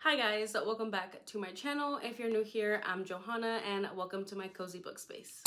Hi guys, welcome back to my channel. If you're new here, I'm Johanna and welcome to my cozy book space.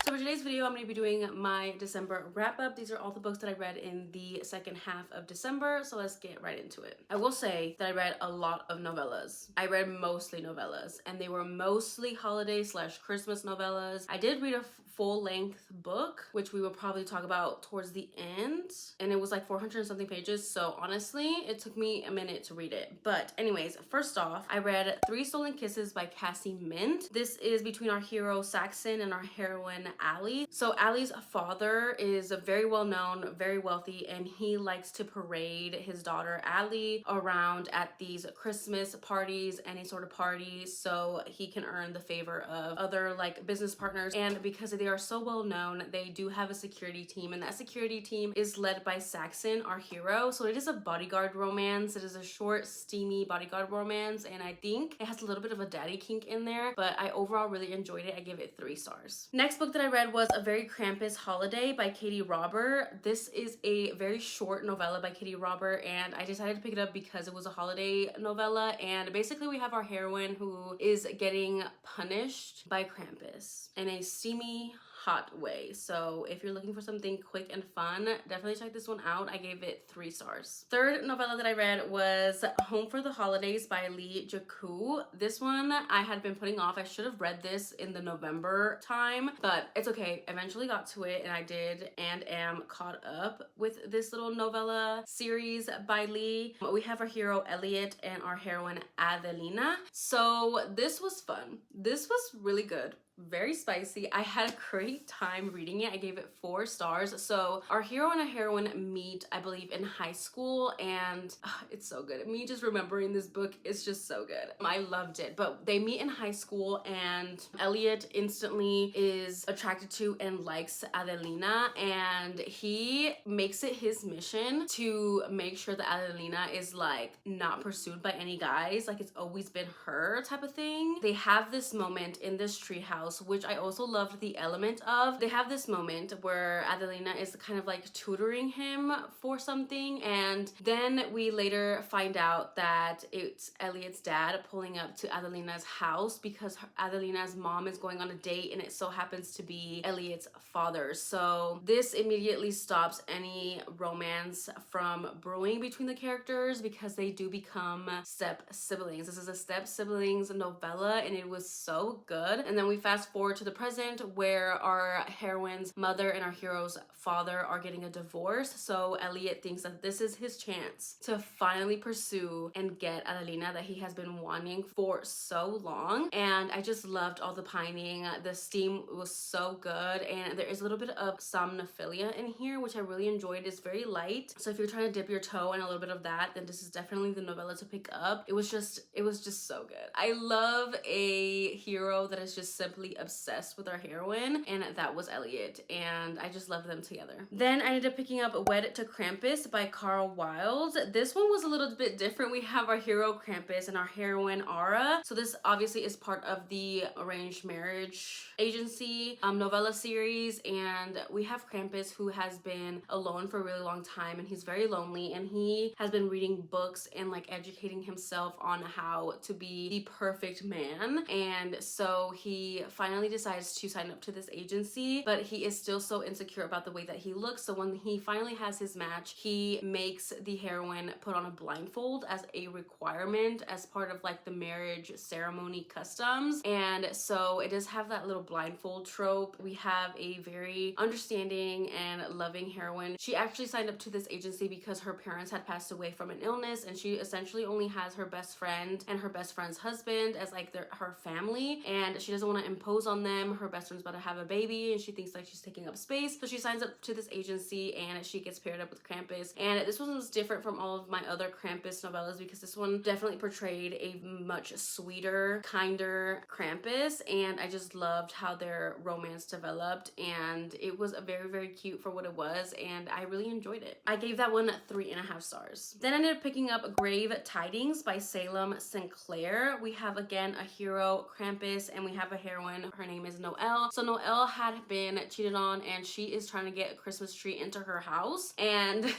So for today's video, I'm going to be doing my December wrap up. These are all the books that I read in the second half of December, so let's get right into it. I will say that I read a lot of novellas. I read mostly novellas, and they were mostly holiday/Christmas novellas. I did read a full-length book, which we will probably talk about towards the end, and it was like 400 and something pages, so honestly, it took me a minute to read it. But anyways, first off, I read Three Stolen Kisses by Cassie Mint. This is between our hero Saxon and our heroine Allie. So Allie's father is very well known, very wealthy, and he likes to parade his daughter Allie around at these Christmas parties, any sort of party, so he can earn the favor of other like business partners. And because they are so well known, they do have a security team, and that security team is led by Saxon, our hero. So it is a bodyguard romance. It is a short, steamy bodyguard romance, and I think it has a little bit of a daddy kink in there, but I overall really enjoyed it. I give it 3 stars. Next book that I read was A Very Krampus Holiday by Katie Robert. This is a very short novella by Katie Robert, and I decided to pick it up because it was a holiday novella, and basically we have our heroine who is getting punished by Krampus in a steamy, hot way. So if you're looking for something quick and fun, definitely check this one out. I gave it 3 stars. Third novella that I read was Home for the Holidays by Lee Jaku. This one I had been putting off. I should have read this in the November time, but it's okay. Eventually got to it, and I did and am caught up with this little novella series by Lee. We have our hero Elliot and our heroine Adelina. So this was fun. This was really good. Very spicy. I had a great time reading it. I gave it 4 stars. So our hero and a heroine meet, I believe, in high school, and it's so good. Me just remembering this book is just so good. I loved it. But they meet in high school, and Elliot instantly is attracted to and likes Adelina, and he makes it his mission to make sure that Adelina is like not pursued by any guys. Like it's always been her type of thing. They have this moment in this treehouse, which I also loved the element of. They have this moment where Adelina is kind of like tutoring him for something, and then we later find out that it's Elliot's dad pulling up to Adelina's house because Adelina's mom is going on a date, and it so happens to be Elliot's father. So this immediately stops any romance from brewing between the characters because they do become step siblings. This is a step siblings novella, and it was so good. And then we fast forward to the present where our heroine's mother and our hero's father are getting a divorce. So Elliot thinks that this is his chance to finally pursue and get Adelina that he has been wanting for so long. And I just loved all the pining. The steam was so good, and there is a little bit of somnophilia in here, which I really enjoyed. It's very light, so if you're trying to dip your toe in a little bit of that, then this is definitely the novella to pick up. It was just so good. I love a hero that is just simply obsessed with our heroine, and that was Elliot, and I just love them together. Then I ended up picking up Wed to Krampus by Carl Wilde. This one was a little bit different. We have our hero Krampus and our heroine Ara. So this obviously is part of the arranged marriage agency novella series, and we have Krampus who has been alone for a really long time, and he's very lonely, and he has been reading books and like educating himself on how to be the perfect man. And so he finally decides to sign up to this agency, but he is still so insecure about the way that he looks. So when he finally has his match, he makes the heroine put on a blindfold as a requirement as part of like the marriage ceremony customs. And so it does have that little blindfold trope. We have a very understanding and loving heroine. She actually signed up to this agency because her parents had passed away from an illness, and she essentially only has her best friend and her best friend's husband as like her family, and she doesn't want to impose on them. Her best friend's about to have a baby, and she thinks like she's taking up space, so she signs up to this agency, and she gets paired up with Krampus. And this one was different from all of my other Krampus novellas because this one definitely portrayed a much sweeter, kinder Krampus, and I just loved how their romance developed, and it was a very, very cute for what it was, and I really enjoyed it. I gave that one 3.5 stars. Then I ended up picking up Grave Tidings by Salem Sinclair. We have again a hero Krampus, and we have a heroine heroine. Her name is Noelle. So Noelle had been cheated on and she is trying to get a Christmas tree into her house, and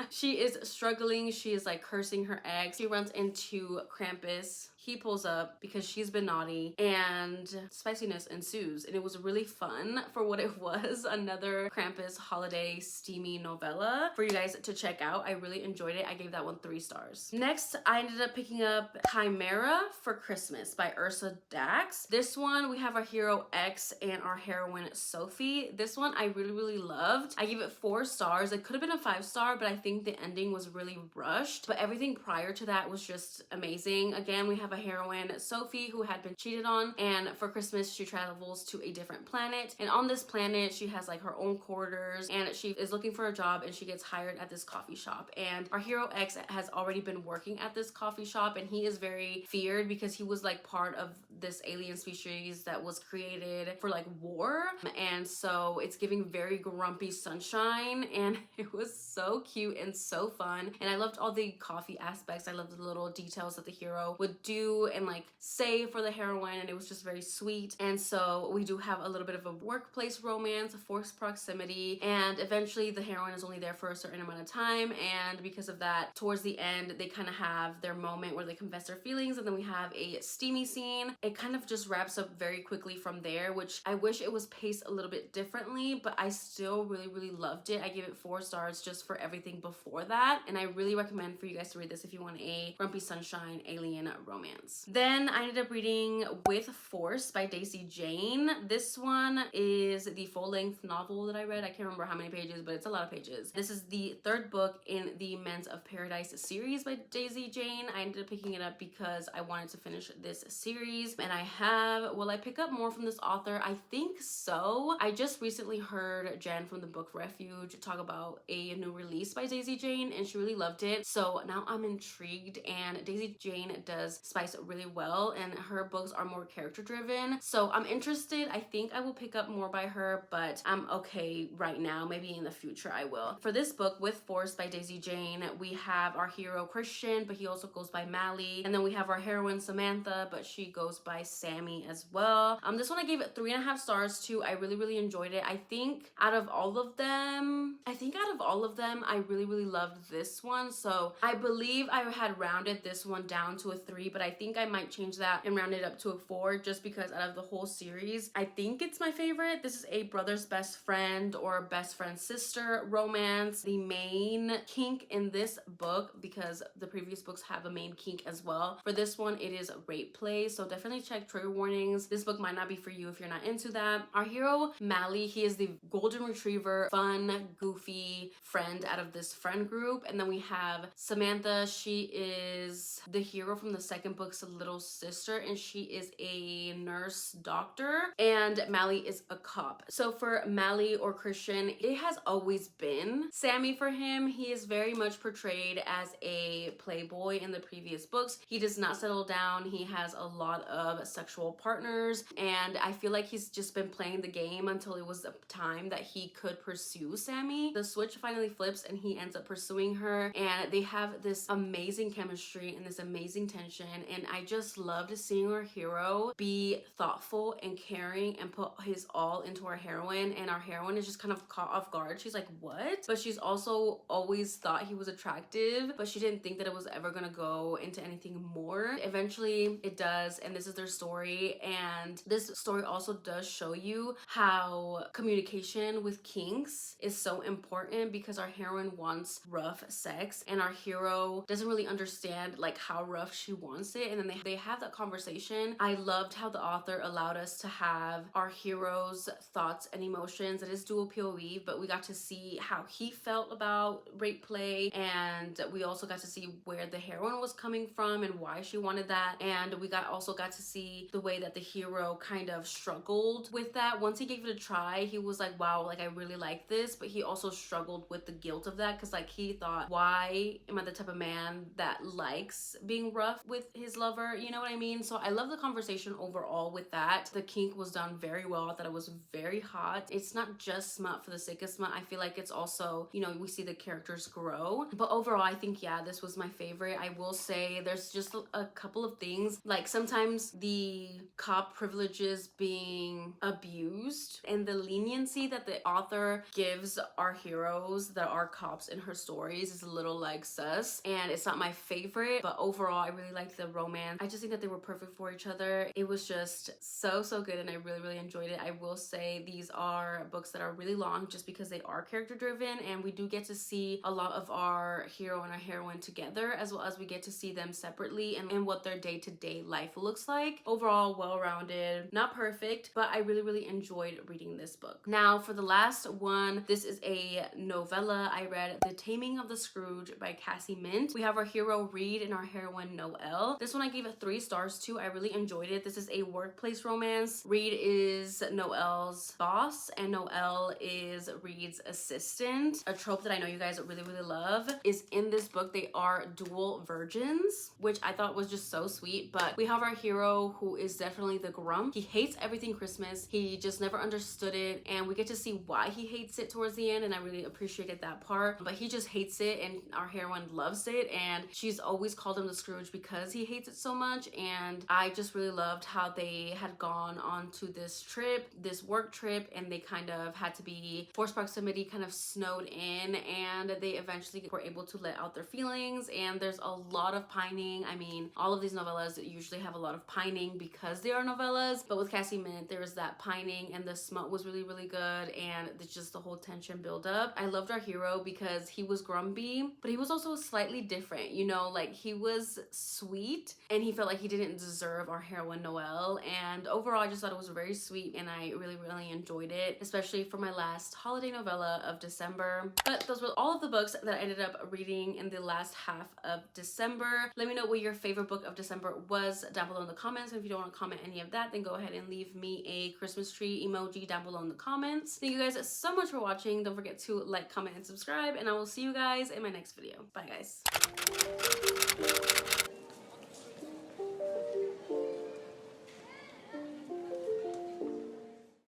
she is struggling. She is like cursing her ex. She runs into Krampus. He pulls up because she's been naughty, and spiciness ensues, and it was really fun for what it was. Another Krampus holiday steamy novella for you guys to check out. I really enjoyed it. I gave that one 3 stars. Next, I ended up picking up Chimera for Christmas by Ursa Dax. This one, we have our hero X and our heroine Sophie. This one I really loved. I gave it 4 stars. It could have been a 5-star, but I think the ending was really rushed, but everything prior to that was just amazing. Again, we have a heroine Sophie who had been cheated on, and for Christmas she travels to a different planet, and on this planet she has like her own quarters, and she is looking for a job, and she gets hired at this coffee shop. And our hero X has already been working at this coffee shop, and he is very feared because he was like part of this alien species that was created for like war, and so it's giving very grumpy sunshine, and it was so cute and so fun. And I loved all the coffee aspects. I loved the little details that the hero would do and like say for the heroine, and it was just very sweet. And so we do have a little bit of a workplace romance, a forced proximity, and eventually the heroine is only there for a certain amount of time, and because of that, towards the end they kind of have their moment where they confess their feelings, and then we have a steamy scene. It kind of just wraps up very quickly from there, which I wish it was paced a little bit differently, but I still really loved it. I gave it 4 stars just for everything before that, and I really recommend for you guys to read this if you want a grumpy sunshine alien romance. Then I ended up reading With Force by Daisy Jane. This one is the full-length novel that I read. I can't remember how many pages, but it's a lot of pages. This is the 3rd book in the Men's of Paradise series by Daisy Jane. I ended up picking it up because I wanted to finish this series, and I have. Will I pick up more from this author? I think so. I just recently heard Jen from the Book Refuge talk about a new release by Daisy Jane, and she really loved it. So now I'm intrigued, and Daisy Jane does spice really well, and her books are more character driven. So I'm interested. I think I will pick up more by her, but I'm okay right now. Maybe in the future I will. For this book, With Force by Daisy Jane, we have our hero Christian, but he also goes by Mally, and then we have our heroine Samantha, but she goes by Sammy as well. This one I gave it 3.5 stars too. I really enjoyed it. I think out of all of them, I really loved this one. So I believe I had rounded this one down to a 3, but I think I might change that and round it up to a 4, just because out of the whole series, I think it's my favorite. This is a brother's best friend or best friend sister romance. The main kink in this book, because the previous books have a main kink as well, for this one it is rape play, so definitely check trigger warnings. This book might not be for you if you're not into that. Our hero Mally, he is the golden retriever, fun, goofy friend out of this friend group. And then we have Samantha. She is the hero from the 2nd book's little sister, and she is a nurse doctor, and Mally is a cop. So for Mally or Christian, it has always been Sammy for him. He is very much portrayed as a playboy in the previous books. He does not settle down. He has a lot of sexual partners, and I feel like he's just been playing the game until it was a time that he could pursue Sammy. The switch finally flips and he ends up pursuing her, and they have this amazing chemistry and this amazing tension, and I just loved seeing our hero be thoughtful and caring and put his all into our heroine, and our heroine is just kind of caught off guard. She's like, what? But she's also always thought he was attractive, but she didn't think that it was ever gonna go into anything more. Eventually it does, and this is their story. And this story also does show you how communication with kinks is so important, because our heroine wants rough sex and our hero doesn't really understand like how rough she wants it, and then they have that conversation. I loved how the author allowed us to have our hero's thoughts and emotions. It is dual POV, but we got to see how he felt about rape play, and we also got to see where the heroine was coming from and why she wanted that. And we also got to see the way that the hero kind of struggled with that. Once he gave it a try, he was like, wow, like I really like this, but he also struggled with the guilt of that, because like he thought, why am I the type of man that likes being rough with his his lover, you know what I mean? So I love the conversation overall with that. The kink was done very well. I thought it was very hot. It's not just smut for the sake of smut. I feel like it's also, you know, we see the characters grow. But overall, I think, yeah, this was my favorite. I will say there's just a couple of things, like sometimes the cop privileges being abused and the leniency that the author gives our heroes that are cops in her stories is a little like sus, and it's not my favorite. But overall, I really liked the romance. I just think that they were perfect for each other. It was just so good, and I really enjoyed it. I will say these are books that are really long just because they are character driven, and we do get to see a lot of our hero and our heroine together, as well as we get to see them separately and what their day-to-day life looks like. Overall, well-rounded, not perfect, but I really enjoyed reading this book. Now for the last one, this is a novella. I read The Taming of the Scrooge by Cassie Mint. We have our hero Reed and our heroine Noelle. This one I gave it 3 stars to. I really enjoyed it. This is a workplace romance. Reed is Noelle's boss and Noelle is Reed's assistant. A trope that I know you guys really love is in this book. They are dual virgins, which I thought was just so sweet. But we have our hero who is definitely the grump. He hates everything Christmas. He just never understood it, and we get to see why he hates it towards the end, and I really appreciated that part. But he just hates it, and our heroine loves it, and she's always called him the Scrooge because he hates it so much. And I just really loved how they had gone on to this trip, this work trip, and they kind of had to be forced proximity, kind of snowed in, and they eventually were able to let out their feelings. And there's a lot of pining. I mean, all of these novellas usually have a lot of pining because they are novellas, but with Cassie Mint there was that pining, and the smut was really good, and it's just the whole tension build up. I loved our hero because he was grumpy, but he was also slightly different, you know, like he was sweet and he felt like he didn't deserve our heroine Noelle. And overall, I just thought it was very sweet, and I really enjoyed it, especially for my last holiday novella of December. But those were all of the books that I ended up reading in the last half of December. Let me know what your favorite book of December was down below in the comments. And if you don't want to comment any of that, then go ahead and leave me a Christmas tree emoji down below in the comments. Thank you guys so much for watching. Don't forget to like, comment, and subscribe, and I will see you guys in my next video. Bye guys.